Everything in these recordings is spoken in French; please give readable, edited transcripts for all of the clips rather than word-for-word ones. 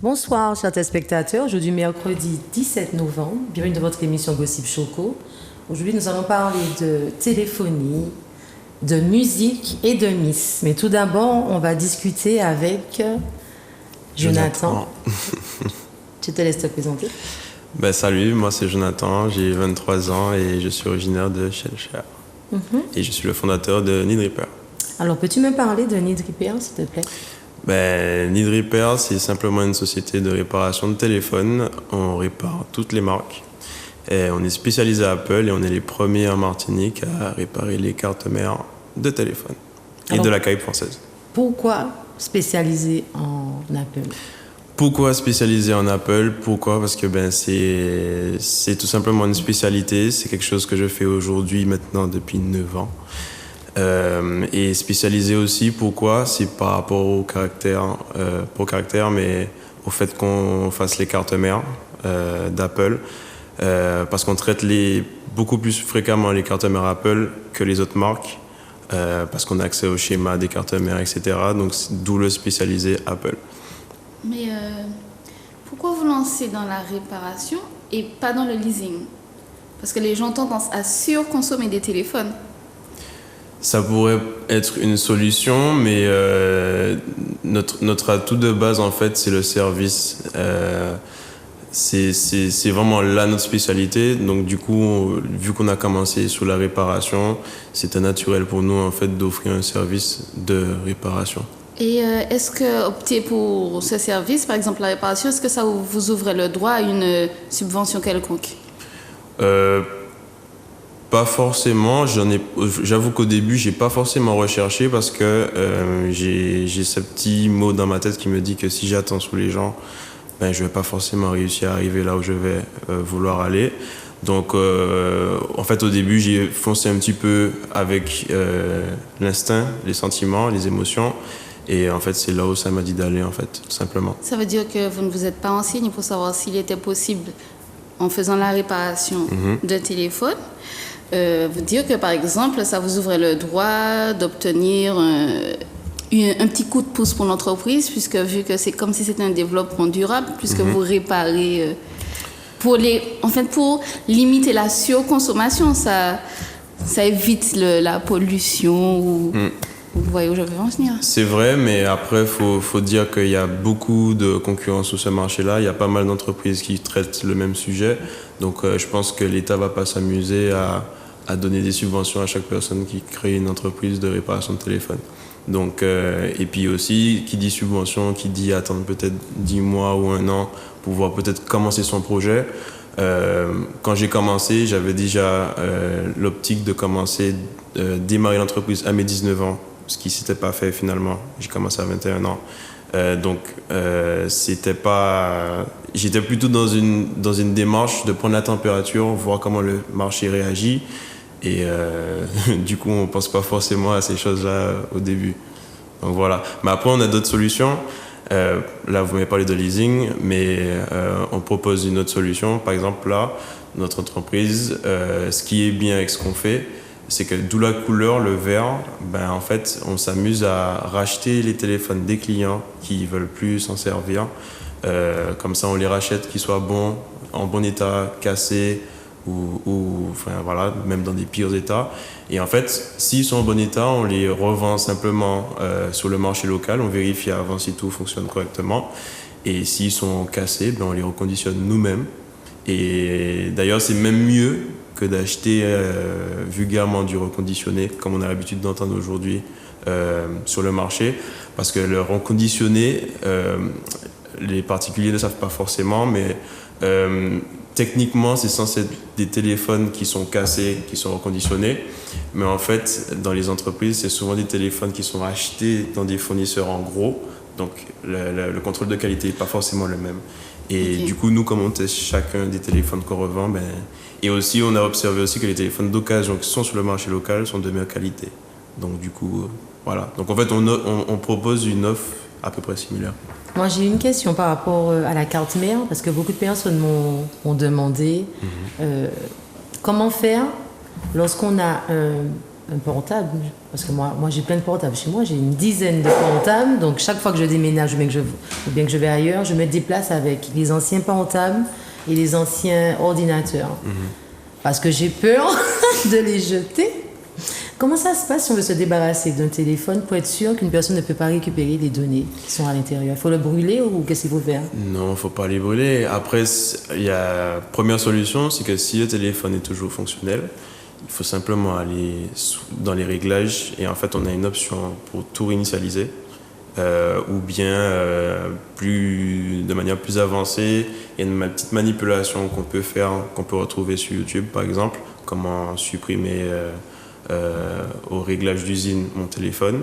Bonsoir, chers téléspectateurs. Aujourd'hui, mercredi 17 novembre, bienvenue dans votre émission Gossip Choco. Aujourd'hui, nous allons parler de téléphonie, de musique et de Miss. Mais tout d'abord, on va discuter avec Jonathan. Tu te laisses te présenter. Salut, moi c'est Jonathan, j'ai 23 ans et je suis originaire de Shellshire. Et je suis le fondateur de Need Repair. Alors, peux-tu me parler de Need Repair, s'il te plaît? Need Repair, c'est simplement une société de réparation de téléphones. On répare toutes les marques. Et on est spécialisé à Apple et on est les premiers en Martinique à réparer les cartes mères de téléphone et de la caille française. Pourquoi spécialisé en Apple? Pourquoi spécialisé en Apple? Pourquoi? Parce que c'est tout simplement une spécialité. C'est quelque chose que je fais aujourd'hui maintenant depuis 9 ans. Et spécialisé aussi, pourquoi? C'est par rapport au caractère, mais au fait qu'on fasse les cartes mères d'Apple. Parce qu'on traite beaucoup plus fréquemment les cartes mères Apple que les autres marques. Parce qu'on a accès au schéma des cartes mères, etc. Donc, d'où le spécialisé Apple. Mais pourquoi vous lancez dans la réparation et pas dans le leasing? Parce que les gens ont tendance à surconsommer des téléphones. Ça pourrait être une solution, mais notre atout de base, en fait, c'est le service. C'est vraiment là notre spécialité. Donc, du coup, vu qu'on a commencé sur la réparation, c'était naturel pour nous, en fait, d'offrir un service de réparation. Et est-ce que opter pour ce service, par exemple la réparation, est-ce que ça vous ouvre le droit à une subvention quelconque? Pas forcément. J'avoue qu'au début, j'ai pas forcément recherché parce que j'ai ce petit mot dans ma tête qui me dit que si j'attends sous les gens, je vais pas forcément réussir à arriver là où je vais vouloir aller. Donc, en fait, au début, j'ai foncé un petit peu avec l'instinct, les sentiments, les émotions. Et en fait, c'est là où ça m'a dit d'aller, en fait, tout simplement. Ça veut dire que vous ne vous êtes pas renseigné pour savoir s'il était possible, en faisant la réparation d'un téléphone, vous dire que, par exemple, ça vous ouvrait le droit d'obtenir un petit coup de pouce pour l'entreprise, puisque vu que c'est comme si c'était un développement durable, puisque vous réparez pour limiter la surconsommation, ça évite la pollution ou... Vous voyez où je veux en venir. C'est vrai, mais après, faut dire qu'il y a beaucoup de concurrence sur ce marché-là. Il y a pas mal d'entreprises qui traitent le même sujet. Donc, je pense que l'État va pas s'amuser à donner des subventions à chaque personne qui crée une entreprise de réparation de téléphone. Donc, et puis aussi, qui dit subvention, qui dit attendre peut-être 10 mois ou 1 an pour pouvoir peut-être commencer son projet. Quand j'ai commencé, j'avais déjà l'optique de commencer, démarrer l'entreprise à mes 19 ans. Ce qui ne s'était pas fait finalement. J'ai commencé à 21 ans. Donc, j'étais plutôt dans une démarche de prendre la température, voir comment le marché réagit. Et du coup, on ne pense pas forcément à ces choses-là au début. Donc voilà. Mais après, on a d'autres solutions. Là, vous m'avez parlé de leasing, mais on propose une autre solution. Par exemple, là, notre entreprise, ce qui est bien avec ce qu'on fait, c'est que d'où la couleur, le vert, en fait, on s'amuse à racheter les téléphones des clients qui ne veulent plus s'en servir. Comme ça, on les rachète, qu'ils soient bons, en bon état, cassés, ou même dans des pires états. Et en fait, s'ils sont en bon état, on les revend simplement sur le marché local. On vérifie avant si tout fonctionne correctement. Et s'ils sont cassés, on les reconditionne nous-mêmes. Et d'ailleurs, c'est même mieux que d'acheter vulgairement du reconditionné, comme on a l'habitude d'entendre aujourd'hui sur le marché. Parce que le reconditionné, les particuliers ne savent pas forcément, mais techniquement, c'est censé être des téléphones qui sont cassés, qui sont reconditionnés. Mais en fait, dans les entreprises, c'est souvent des téléphones qui sont achetés dans des fournisseurs en gros. Donc, le contrôle de qualité n'est pas forcément le même. Et du coup, nous, comme on teste chacun des téléphones qu'on revend, et aussi, on a observé aussi que les téléphones d'occasion qui sont sur le marché local sont de meilleure qualité. Donc du coup, voilà. Donc en fait, on propose une offre à peu près similaire. Moi, j'ai une question par rapport à la carte mère, parce que beaucoup de personnes m'ont demandé comment faire lorsqu'on a un portable. Parce que moi j'ai plein de portables chez moi, j'ai une dizaine de portables. Donc, chaque fois que je déménage ou bien que je vais ailleurs, je me déplace avec les anciens portables et les anciens ordinateurs. Parce que j'ai peur de les jeter. Comment ça se passe si on veut se débarrasser d'un téléphone pour être sûr qu'une personne ne peut pas récupérer les données qui sont à l'intérieur? Il faut le brûler ou qu'est-ce qu'il faut faire? Non, il ne faut pas les brûler. Après, première solution, c'est que si le téléphone est toujours fonctionnel, il faut simplement aller dans les réglages et en fait, on a une option pour tout réinitialiser ou bien de manière plus avancée, il y a une petite manipulation qu'on peut faire, qu'on peut retrouver sur YouTube par exemple, comment supprimer au réglage d'usine mon téléphone.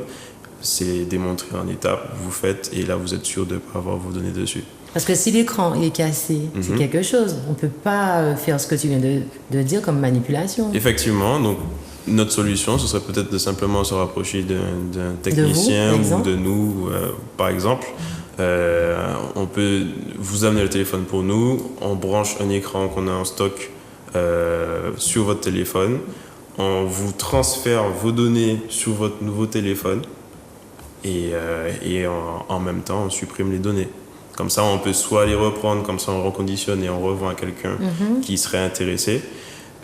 C'est démontré en étapes, vous faites et là vous êtes sûr de ne pas avoir vos données dessus. Parce que si l'écran est cassé, c'est quelque chose. On ne peut pas faire ce que tu viens de dire comme manipulation. Effectivement, donc notre solution, ce serait peut-être de simplement se rapprocher d'un technicien ou de nous, par exemple. On peut vous amener le téléphone pour nous, on branche un écran qu'on a en stock sur votre téléphone, on vous transfère vos données sur votre nouveau téléphone et en même temps, on supprime les données. Comme ça, on peut soit les reprendre, comme ça on reconditionne et on revend à quelqu'un qui serait intéressé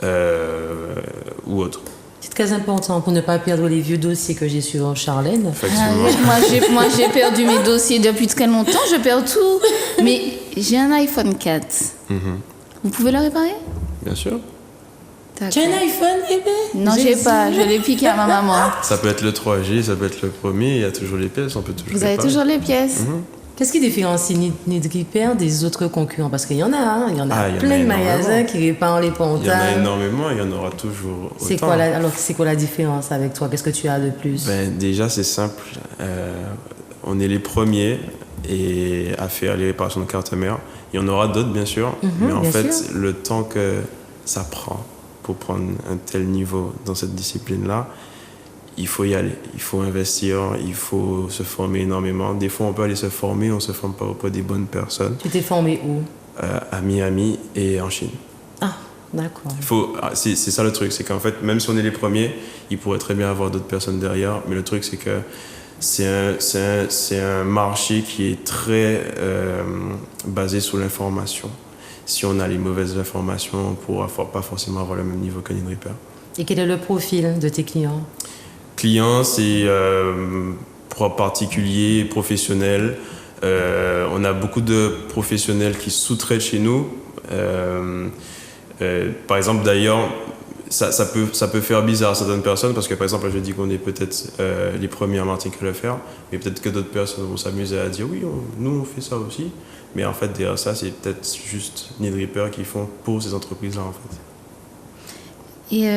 ou autre. C'est très important pour ne pas perdre les vieux dossiers que j'ai sur Charlène. Moi, j'ai perdu mes dossiers depuis très longtemps, je perds tout. Mais j'ai un iPhone 4. Vous pouvez le réparer? Bien sûr. Tu as un iPhone, Hébé? Non, j'ai pas. Je l'ai piqué à ma maman. Ça peut être le 3G, ça peut être le premier. Il y a toujours les pièces, on peut toujours. Vous avez toujours les pièces. Qu'est-ce qui différencie Need Repair des autres concurrents? Parce qu'il y en a, il y en a plein de magasins qui réparent les portables. Il y en a énormément, il y en aura toujours autant. C'est quoi la différence avec toi? Qu'est-ce que tu as de plus? Déjà, c'est simple. On est les premiers à faire les réparations de carte mère. Il y en aura d'autres, bien sûr. Mais en fait, le temps que ça prend pour prendre un tel niveau dans cette discipline-là, il faut y aller, il faut investir, il faut se former énormément. Des fois, on peut aller se former, on ne se forme pas auprès des bonnes personnes. Tu t'es formé où? À Miami et en Chine. Ah, d'accord. C'est ça le truc, c'est qu'en fait, même si on est les premiers, il pourrait très bien avoir d'autres personnes derrière. Mais le truc, c'est que c'est un marché qui est très basé sur l'information. Si on a les mauvaises informations, on ne pourra pas forcément avoir le même niveau que Need Repair. Et quel est le profil de tes clients? Clients, c'est particuliers, professionnels. On a beaucoup de professionnels qui sous-traitent chez nous. Par exemple, d'ailleurs, ça peut faire bizarre à certaines personnes parce que, par exemple, je dis qu'on est peut-être les premiers en Martinique à le faire, mais peut-être que d'autres personnes vont s'amuser à dire oui, nous on fait ça aussi. Mais en fait, derrière ça, c'est peut-être juste Need Repair qu'ils font pour ces entreprises-là, en fait. Et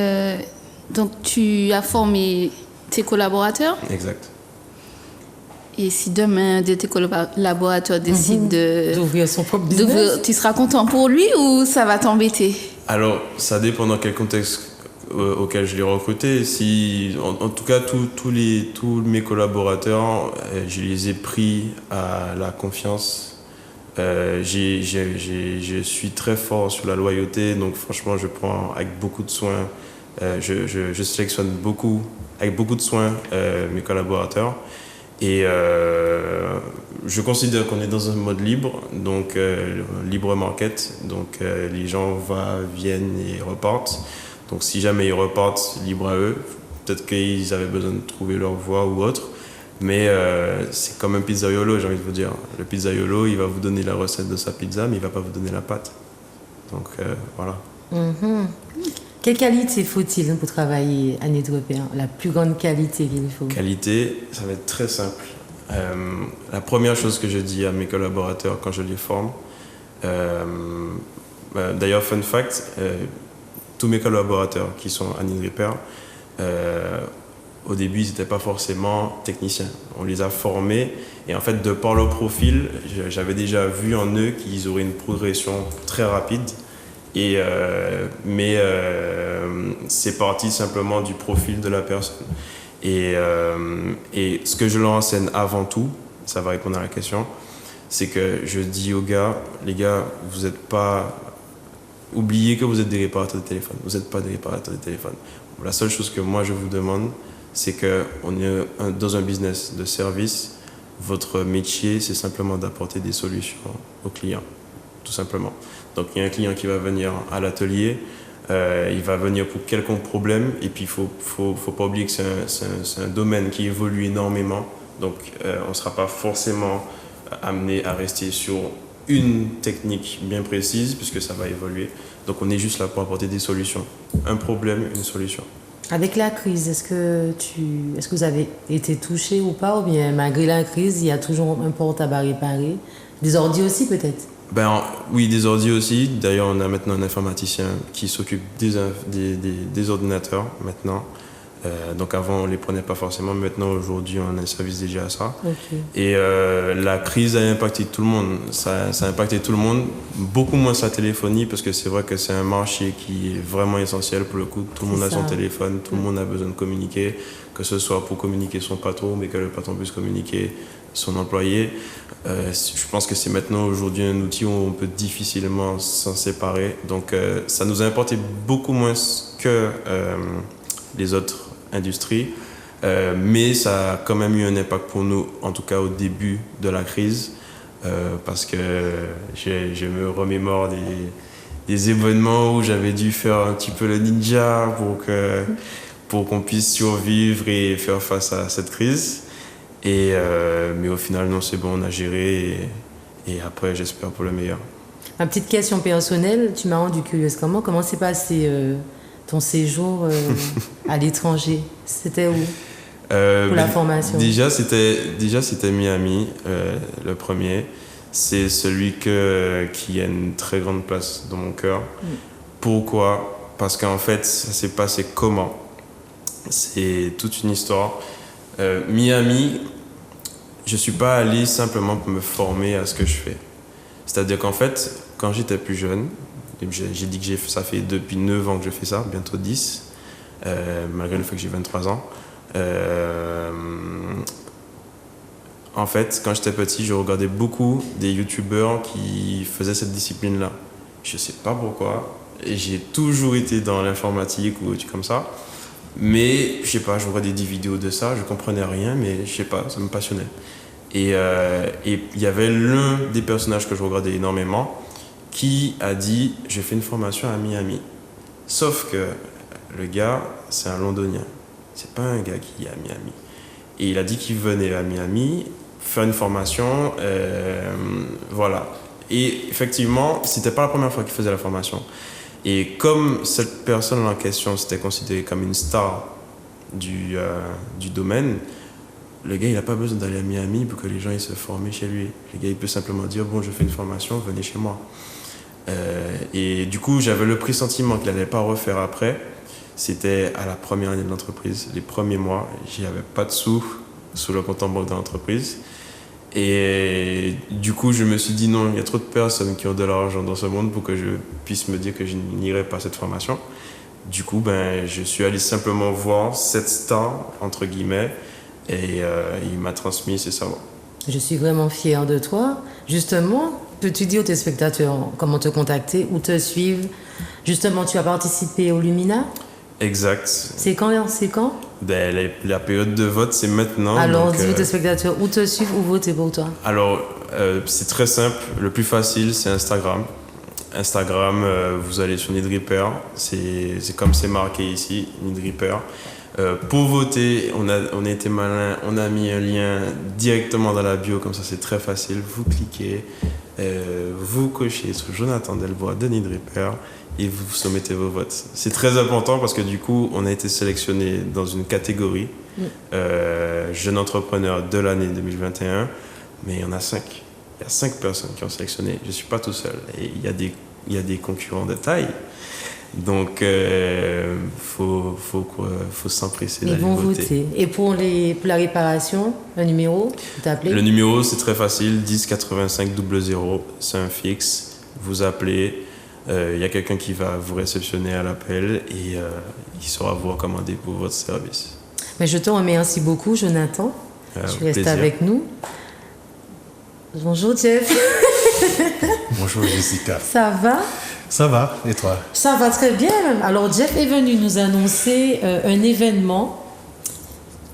donc, tu as formé tes collaborateurs? Exact. Et si demain, de tes collaborateurs décident d'ouvrir son propre business, tu seras content pour lui ou ça va t'embêter? Alors, ça dépend dans quel contexte auquel je l'ai recruté. En tout cas, tous mes collaborateurs, je les ai pris à la confiance. Je suis très fort sur la loyauté, donc franchement, je prends avec beaucoup de soin. Je sélectionne avec beaucoup de soin mes collaborateurs. Et je considère qu'on est dans un mode libre, donc libre market. Donc les gens viennent et repartent. Donc si jamais ils repartent, libre à eux. Peut-être qu'ils avaient besoin de trouver leur voie ou autre. Mais c'est comme un pizzaiolo, j'ai envie de vous dire. Le pizzaiolo, il va vous donner la recette de sa pizza, mais il ne va pas vous donner la pâte. Donc voilà. Quelle qualité faut-il pour travailler à Need Repair? La plus grande qualité qu'il faut? Qualité, ça va être très simple. La première chose que je dis à mes collaborateurs quand je les forme, d'ailleurs, fun fact, tous mes collaborateurs qui sont à Need Repair, au début, ils n'étaient pas forcément techniciens. On les a formés et en fait, de par leur profil, j'avais déjà vu en eux qu'ils auraient une progression très rapide. Mais c'est parti simplement du profil de la personne. Et ce que je leur enseigne avant tout, ça va répondre à la question, c'est que je dis aux gars, les gars, vous n'êtes pas... Oubliez que vous êtes des réparateurs de téléphone. Vous n'êtes pas des réparateurs de téléphone. La seule chose que moi je vous demande, c'est qu'on est dans un business de service. Votre métier, c'est simplement d'apporter des solutions aux clients, tout simplement. Donc il y a un client qui va venir à l'atelier, il va venir pour quelconque problème, et puis il faut pas oublier que c'est un domaine qui évolue énormément. Donc on ne sera pas forcément amené à rester sur une technique bien précise, puisque ça va évoluer. Donc on est juste là pour apporter des solutions. Un problème, une solution. Avec la crise, est-ce que vous avez été touché ou pas? Ou bien malgré la crise, il y a toujours un portable à réparer? Des ordi aussi peut-être? Oui, des ordi aussi. D'ailleurs, on a maintenant un informaticien qui s'occupe des ordinateurs maintenant. Donc avant, on ne les prenait pas forcément. Maintenant, aujourd'hui, on a un service dédié à ça. Okay. Et la crise a impacté tout le monde. Ça a impacté tout le monde. Beaucoup moins sa téléphonie, parce que c'est vrai que c'est un marché qui est vraiment essentiel pour le coup. Tout le monde a son téléphone, tout le monde a besoin de communiquer, que ce soit pour communiquer son patron, mais que le patron puisse communiquer son employé. Je pense que c'est maintenant aujourd'hui un outil où on peut difficilement s'en séparer. Donc ça nous a importé beaucoup moins que les autres industries, mais ça a quand même eu un impact pour nous, en tout cas au début de la crise, parce que je me remémore des événements où j'avais dû faire un petit peu le ninja pour qu'on puisse survivre et faire face à cette crise. Mais au final, non, c'est bon, on a géré et après, j'espère pour le meilleur. Ma petite question personnelle, tu m'as rendu curieuse. Comment s'est passé ton séjour à l'étranger? C'était où pour la formation? Déjà, c'était Miami, le premier. C'est celui qui a une très grande place dans mon cœur. Pourquoi? Parce qu'en fait, ça s'est passé comment? C'est toute une histoire. Miami, je ne suis pas allé simplement pour me former à ce que je fais. C'est-à-dire qu'en fait, quand j'étais plus jeune, j'ai dit que ça fait depuis 9 ans que je fais ça, bientôt 10, malgré le fait que j'ai 23 ans. En fait, quand j'étais petit, je regardais beaucoup des youtubeurs qui faisaient cette discipline-là. Je ne sais pas pourquoi, et j'ai toujours été dans l'informatique ou des trucs comme ça. Mais, je sais pas, je regardais des vidéos de ça, je comprenais rien, mais je sais pas, ça me passionnait. Et il y avait l'un des personnages que je regardais énormément qui a dit « Je fais une formation à Miami ». Sauf que le gars, c'est un Londonien. C'est pas un gars qui est à Miami. Et il a dit qu'il venait à Miami faire une formation, voilà. Et effectivement, c'était pas la première fois qu'il faisait la formation. Et comme cette personne en question s'était considérée comme une star du domaine, le gars, il n'a pas besoin d'aller à Miami pour que les gens ils se forment chez lui. Le gars, il peut simplement dire « Bon, je fais une formation, venez chez moi ». Et du coup, j'avais le pressentiment qu'il n'allait pas refaire après. C'était à la première année de l'entreprise, les premiers mois. J'y avais pas de sous sur le compte en banque de l'entreprise. Et du coup, je me suis dit non, il y a trop de personnes qui ont de l'argent dans ce monde pour que je puisse me dire que je n'irai pas à cette formation. Du coup, je suis allé simplement voir cette star, entre guillemets, et il m'a transmis ses savoirs. Je suis vraiment fière de toi. Justement, peux-tu dire aux téléspectateurs comment te contacter ou te suivre? Justement, tu as participé au Lumina? Exact. C'est quand? La période de vote, c'est maintenant. Alors, dis aux téléspectateurs où te suivre ou voter pour toi. Alors, c'est très simple. Le plus facile, c'est Instagram. Instagram, vous allez sur Need Repair. C'est comme c'est marqué ici, Need Repair. Pour voter, on a été malin. On a mis un lien directement dans la bio. Comme ça, c'est très facile. Vous cliquez, vous cochez sur Jonathan Delbois de Need Repair et vous soumettez vos votes. C'est très important parce que du coup, on a été sélectionné dans une catégorie jeune entrepreneur de l'année 2021, mais il y en a 5. Il y a 5 personnes qui ont sélectionné. Je ne suis pas tout seul. Et il y a des concurrents de taille. Donc, faut s'empresser d'aller voter. Et pour la réparation, un numéro, vous t'appelez? Le numéro, c'est très facile, 10 85 00, c'est un fixe. Vous appelez. Il y a quelqu'un qui va vous réceptionner à l'appel et il saura vous recommander pour votre service. Mais je te remercie beaucoup, Jonathan. Tu restes avec nous. Bonjour, Jeff. Bonjour, Jessica. Ça va? Ça va, et toi? Ça va très bien. Alors, Jeff est venu nous annoncer un événement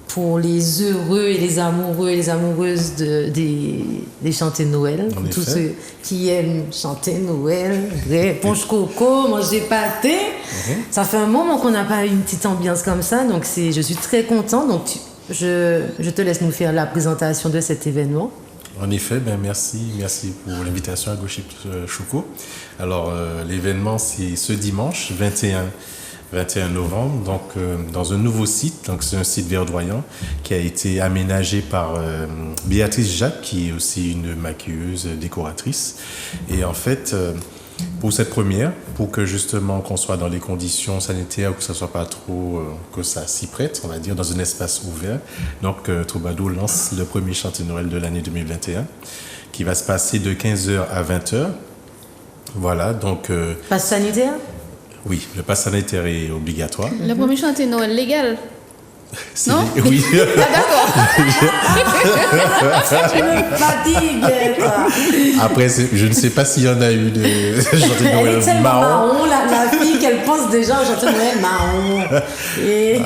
pour les heureux et les amoureux et les amoureuses des chanter Noël. Pour tous ceux qui aiment chanter Noël, ponche coco, manger pâté. Ça fait un moment qu'on n'a pas eu une petite ambiance comme ça, donc je suis très contente. Donc, je te laisse nous faire la présentation de cet événement. En effet, merci pour l'invitation à Gossip Choco. Alors, l'événement, c'est ce dimanche 21 novembre, donc dans un nouveau site. Donc, c'est un site verdoyant qui a été aménagé par Béatrice Jacques, qui est aussi une maquilleuse, décoratrice. Et en fait, pour cette première, pour que justement qu'on soit dans les conditions sanitaires, que ça soit pas trop, que ça s'y prête, on va dire, dans un espace ouvert. Donc, Troubadour lance le premier chantier Noël de l'année 2021, qui va se passer de 15h à 20h. Voilà, donc... Passe sanitaire? Oui, le pass sanitaire est obligatoire. Le premier chantier Noël légal? Non? Oui. Tu me fatigues, toi. Après, je ne sais pas s'il y en a eu de chantier Elle Noël est tellement marron. marron, la fille, qu'elle pense déjà au chantier Noël marron. Et...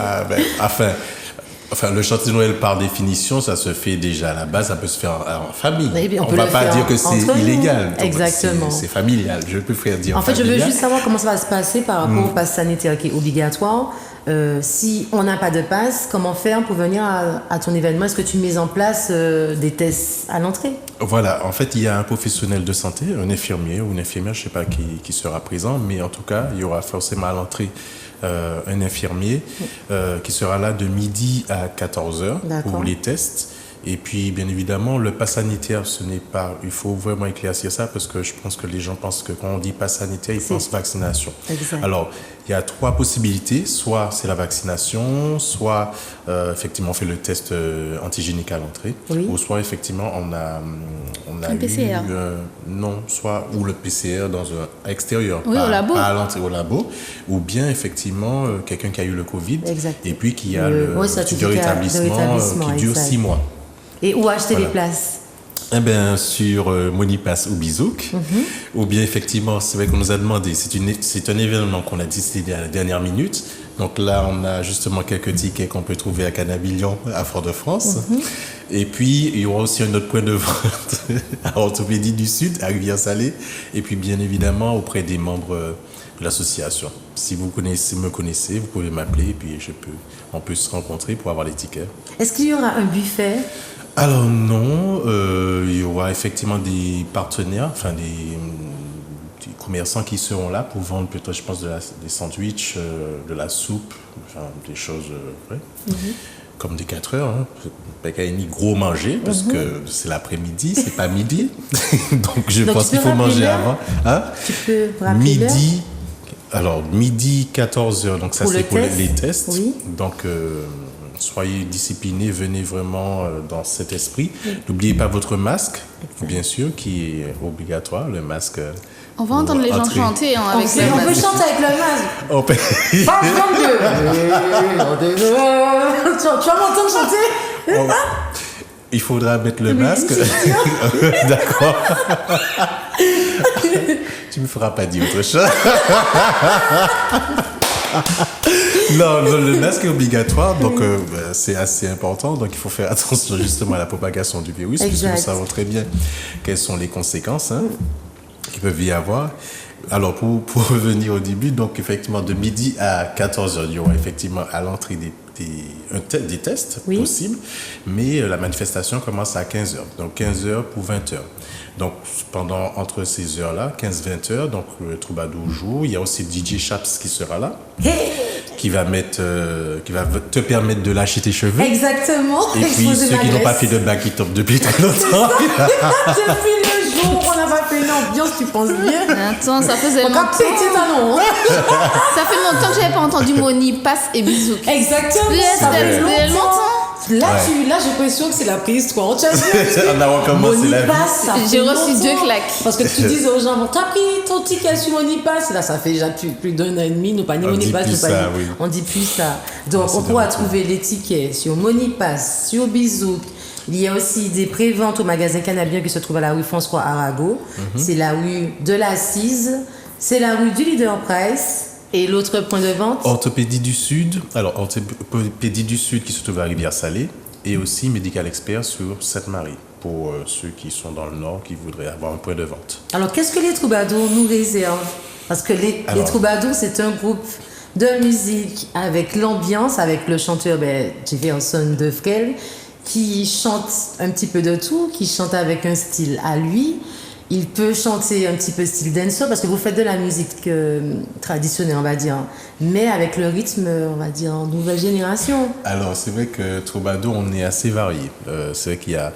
Enfin, le chantier Noël, par définition, ça se fait déjà à la base, ça peut se faire en famille. On ne va pas dire que c'est illégal. Exactement. C'est familial, je préfère dire En fait, familial. je veux juste savoir comment ça va se passer par rapport au pass sanitaire qui est obligatoire. Si on n'a pas de pass, comment faire pour venir à ton événement? Est-ce que tu mets en place des tests à l'entrée? Voilà, en fait, il y a un professionnel de santé, un infirmier ou une infirmière, je ne sais pas qui sera présent, mais en tout cas, il y aura forcément à l'entrée un infirmier qui sera là de midi à 14h pour les tests. Et puis, bien évidemment, le pass sanitaire, ce n'est pas... Il faut vraiment éclaircir ça parce que je pense que les gens pensent que quand on dit pass sanitaire, ils pensent vaccination. Exact. Alors, il y a 3 possibilités. Soit c'est la vaccination, soit effectivement on fait le test antigénique à l'entrée, ou soit effectivement on a un PCR. Non, soit ou le PCR dans un extérieur, oui, au labo. Pas à l'entrée, au labo, ou bien effectivement quelqu'un qui a eu le Covid et puis qui a le certificat de rétablissement qui dure 6 mois. Et où acheter les places? Eh bien, sur Monipass ou Bizouk, ou bien effectivement, c'est vrai qu'on nous a demandé, c'est un événement qu'on a décidé à la dernière minute. Donc là, on a justement quelques tickets qu'on peut trouver à Canabillon, à Fort-de-France. Et puis, il y aura aussi un autre point de vente à Orthopédie du Sud, à Rivière-Salée. Et puis, bien évidemment, auprès des membres de l'association. Si vous me connaissez, vous pouvez m'appeler et puis on peut se rencontrer pour avoir les tickets. Est-ce qu'il y aura un buffet? Alors non, il y aura effectivement des partenaires, enfin des commerçants qui seront là pour vendre peut-être, je pense, des sandwichs, de la soupe, enfin des choses comme des 4 heures. Pas qu'à ni gros manger parce que c'est l'après-midi, c'est pas midi. Donc je pense qu'il faut manger avant. Hein? Tu peux rappeler midi. Alors midi 14h, donc ça c'est pour les tests. Oui. Donc soyez disciplinés, venez vraiment dans cet esprit. N'oubliez pas votre masque, bien sûr, qui est obligatoire, le masque. On va entendre les gens chanter avec le masque. On peut chanter avec le masque. On peut... Pas comme Dieu. Tu vas m'entendre chanter? Il faudra mettre le masque. D'accord. Tu me feras pas dire autre chose. Non, le masque est obligatoire, donc c'est assez important. Donc il faut faire attention justement à la propagation du virus, puisque nous savons très bien quelles sont les conséquences qui peuvent y avoir. Alors pour revenir au début, donc effectivement de midi à 14h, il y aura effectivement à l'entrée des tests possibles, mais la manifestation commence à 15h, donc 15h pour 20h. Donc entre ces heures-là, 15-20h, donc le Troubadour joue. Il y a aussi DJ Chaps qui sera là, qui va te permettre de lâcher tes cheveux. Exactement. Et puis ceux qui n'ont pas fait de bac qui tombent depuis très longtemps. Depuis le jour où on n'a pas fait une ambiance, tu penses bien. Attends, ça faisait longtemps. Ça fait longtemps que j'avais pas entendu Monipass et Bizouk. Exactement. Ça fait longtemps. Là, j'ai l'impression que c'est la préhistoire. Tu as dit, On a recommencé la vie. Monipass, ça J'ai fait reçu longtemps. 2 claques. Parce que tu dis aux gens, t'as pris ton ticket sur Monipass. Là, ça fait déjà plus d'un an et demi. Nous pas ni On dit Monipass, plus nous pas ça, ni- oui. on dit plus ça. Donc, C'est on pourra dommage. trouver les tickets sur Monipass, sur Bizouk. Il y a aussi des préventes au magasin Canabien qui se trouve à la rue François Arago. C'est la rue de l'Assise. C'est la rue du Leader Price. Et l'autre point de vente, Orthopédie du Sud. Alors, Orthopédie du Sud qui se trouve à Rivière-Salée. Et aussi Médical Expert sur Sainte-Marie. Pour ceux qui sont dans le Nord, qui voudraient avoir un point de vente. alors qu'est-ce que les Troubadours nous réservent? Parce que les Alors. Troubadours, c'est un groupe de musique avec l'ambiance, avec le chanteur Jefferson Defrel, qui chante un petit peu de tout, qui chante avec un style à lui. Il peut chanter un petit peu style dancehall, parce que vous faites de la musique traditionnelle, on va dire, mais avec le rythme, on va dire, nouvelle génération. Alors, c'est vrai que Troubadour, on est assez varié. C'est vrai qu'il y a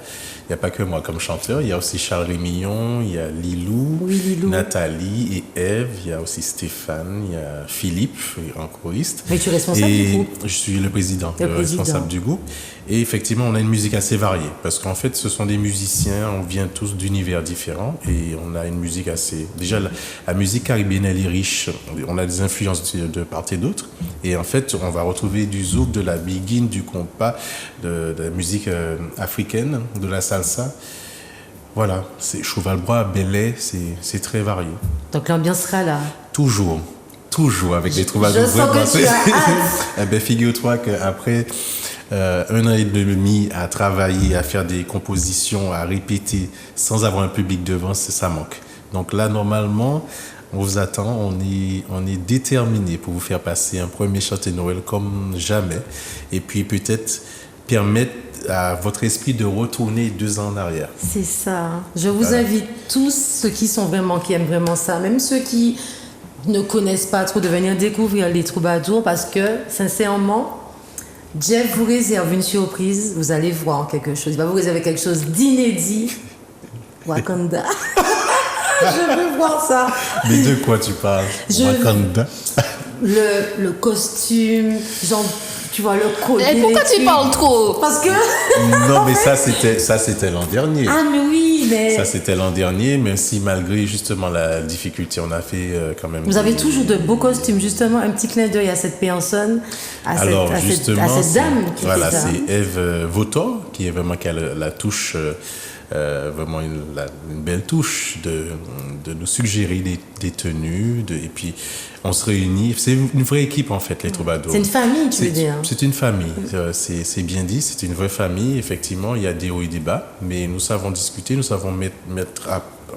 pas que moi comme chanteur. Il y a aussi Charles Mignon, il y a Lilou, Oui, Lilou. Nathalie et Ève. Il y a aussi Stéphane, il y a Philippe, un choriste. Mais tu es responsable Et du groupe. je suis le président, Le le président. responsable du groupe. Et effectivement, on a une musique assez variée. Parce qu'en fait, ce sont des musiciens, on vient tous d'univers différents. Et on a une musique assez... Déjà, la musique caribéenne, elle est riche. On a des influences de part et d'autre. Et en fait, on va retrouver du zouk, de la biguine, du compas, de la musique africaine, de la salsa. Voilà, c'est Cheval-Bras, Belay, c'est très varié. Donc l'ambiance sera là. Toujours avec les troubadours. Je sens que tu as hâte. Eh ben, figure-toi qu'après 1 an et demi à travailler, à faire des compositions, à répéter sans avoir un public devant, ça manque. Donc là, normalement, on vous attend, on est déterminé pour vous faire passer un premier chanté Noël comme jamais. Et puis peut-être permettre à votre esprit de retourner 2 ans en arrière. C'est ça. Je vous invite tous, ceux qui aiment vraiment ça, même ceux qui ne connaissent pas trop, de venir découvrir les Troubadours, parce que, sincèrement, Jeff vous réserve une surprise. Vous allez voir quelque chose. Il va vous réserver quelque chose d'inédit. Wakanda. Je veux voir ça. Mais de quoi tu parles? Wakanda. Le costume, genre, tu vois, le collier. Et pourquoi tu trucs. parles trop? Parce que... Non, mais ça c'était l'an dernier. Ah, mais oui, mais... Ça, c'était l'an dernier, même si malgré justement la difficulté, on a fait quand même... Vous avez toujours de beaux costumes, justement, un petit clin d'œil à cette personne, à Alors, cette justement, dame qui voilà, fait ça. c'est Ève Votor, qui est vraiment qui a la touche, vraiment une belle touche de nous suggérer des tenues, et puis on se réunit. C'est une vraie équipe, en fait, les Troubadours. C'est une famille, tu veux dire. C'est une famille, c'est bien dit, c'est une vraie famille. Effectivement, il y a des hauts et des bas, mais nous savons discuter, nous savons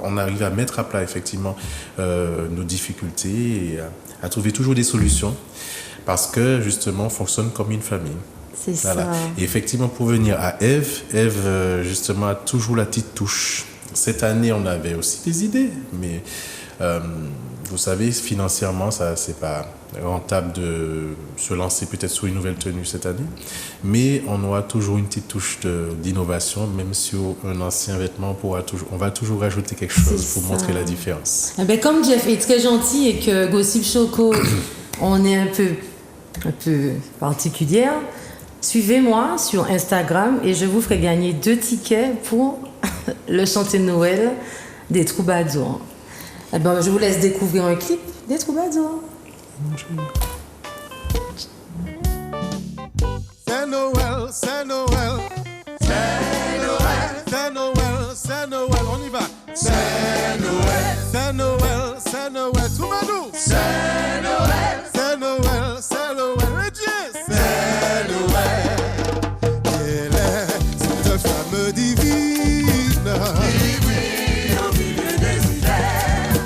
on arrive à mettre à plat, effectivement, nos difficultés et à trouver toujours des solutions, parce que, justement, on fonctionne comme une famille. C'est Voilà. ça. Et effectivement, pour venir à Ève, justement, a toujours la petite touche. Cette année, on avait aussi des idées, mais vous savez, financièrement, ça, c'est pas rentable de se lancer peut-être sur une nouvelle tenue cette année. Mais on aura toujours une petite touche d'innovation, même sur un ancien vêtement, on va toujours rajouter quelque chose C'est pour ça. montrer la différence. Eh ben, comme Jeff est très gentil et que Gossip Choco, on est un peu particulière, suivez-moi sur Instagram et je vous ferai gagner 2 tickets pour le chanté de Noël des Troubadours. Eh ben, je vous laisse découvrir un clip des Troubadours. C'est Noël, c'est Noël. C'est Noël, c'est Noël, c'est Noël, on y va. C'est Noël, c'est Noël, c'est Noël, Troubadour. C'est Noël, c'est Noël, c'est Noël, Regis. C'est Noël. Elle est cette femme divine. Divine au milieu des hivers.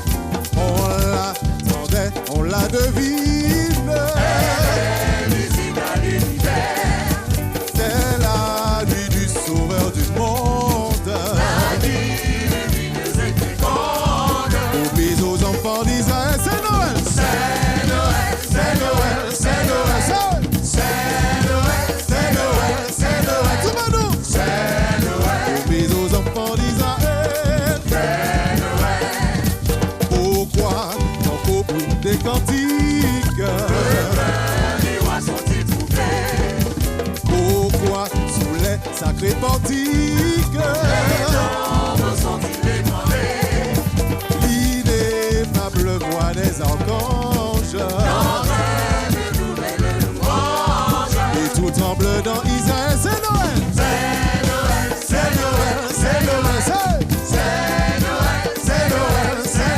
On l'attendait, on la devine. C'est la nuit du sauveur du monde. La nuit lumineuse et féconde. Aux bis aux enfants d'Israël, c'est Noël. C'est Noël, c'est Noël, c'est Noël. C'est Noël, c'est Noël, c'est Noël. Troubadour. C'est Noël. Aux bis aux enfants d'Israël. L'ineffable voix des archanges. Et tout tremble dans Israël. C'est Noël. C'est Noël. C'est Noël. C'est Noël. C'est Noël. C'est Noël. C'est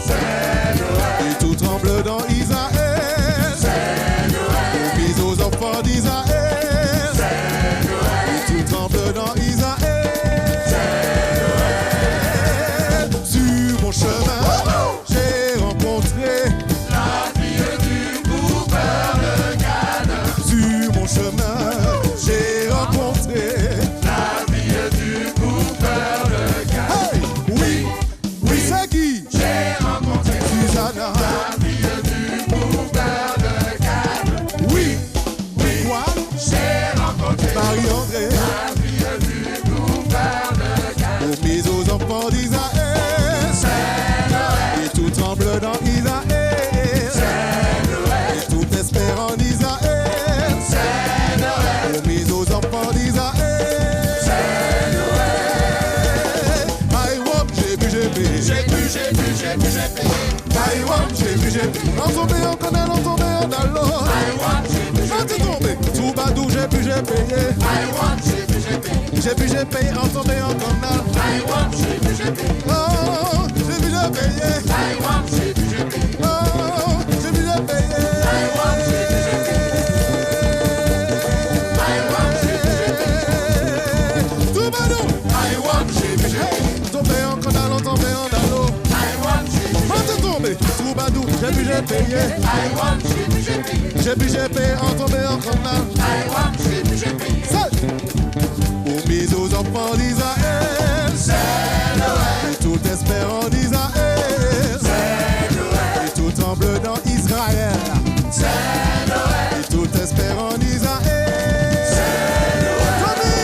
Noël. Et tout tremble dans Israël. C'est Noël. Promis aux enfants d'Israël. C'est Noël. Et tout tremble dans Israël. C'est Noël. Sur mon chemin, j'ai rencontré la fille du gouverneur Gad. Sur mon chemin, j'ai rencontré la fille du gouverneur Gad. Hey! Oui, oui, c'est qui? J'ai rencontré Susanna, la fille du gouverneur Gad. Oui, oui, quoi? J'ai rencontré Marie-André, la fille du gouverneur Gad. Promise aux enfants d'Israël. C'est Noël. Et tout tremble dans Israël. C'est Noël. Et tout espère en Israël. C'est Noël. Promise aux enfants d'Israël. C'est Noël. I walk, j'ai vu, j'ai payé. J'ai vu, j'ai vu, j'ai vu, j'ai payé. I walk, j'ai vu, j'ai payé. En tombé, en canal, en tombé, en allo. I walk, j'ai vu, j'ai payé. Tout badou, j'ai vu, j'ai payé. I walk, j'ai vu, j'ai payé. J'ai vu, j'ai payé, en tombé, en canal. I walk, j'ai vu, j'ai payé. Oh, j'ai vu, j'ai payé. I walk, j'ai vu, j'ai payé. Oh, j'ai vu, j'ai payé. I walk, j'ai vu, j'ai payé. I walk, j'ai vu, j'ai payé. Tout badou. I walk, j'ai vu, j'ai payé. Tombé en canal, en tombé, en allo. I walk, j'ai vu, j'ai payé. Tombé, tout badou, j'ai vu, j'ai payé. I walk, j'ai vu, j'ai payé. J'ai vu, j'ai payé, en tombé, en canal. I walk, j'ai vu, j'ai payé. Promise aux enfants d'Israël. C'est Noël. Et tout espère en Israël. C'est Noël. Et tout tremble dans Israël. C'est Noël. Et tout espère en Israël. C'est Noël. Tommy,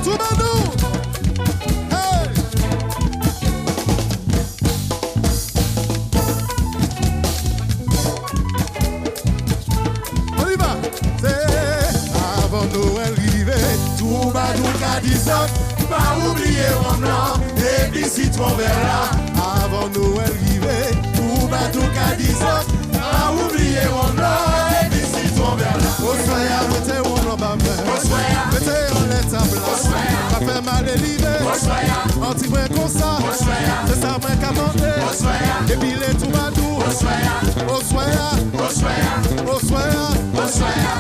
tout badou. Hey. On y va. C'est avant Noël rivé, tout badou Cadisson, pas oublier mon blanc, et puis citron vert là. Avant Noël rivé, tout badou Cadisson, pas oublier mon blanc, et puis citron vert là. Au soya, mettez mon blanc bas main. Au soya, mettez en l'état blanc. Au soya, ça fait mal élevé. Au soya, anti-brin comme ça. Au soya, c'est ça brin qu'à monter. Au soya, et puis les tout badou. Au soya, au soya, au soya, au soya, au soya,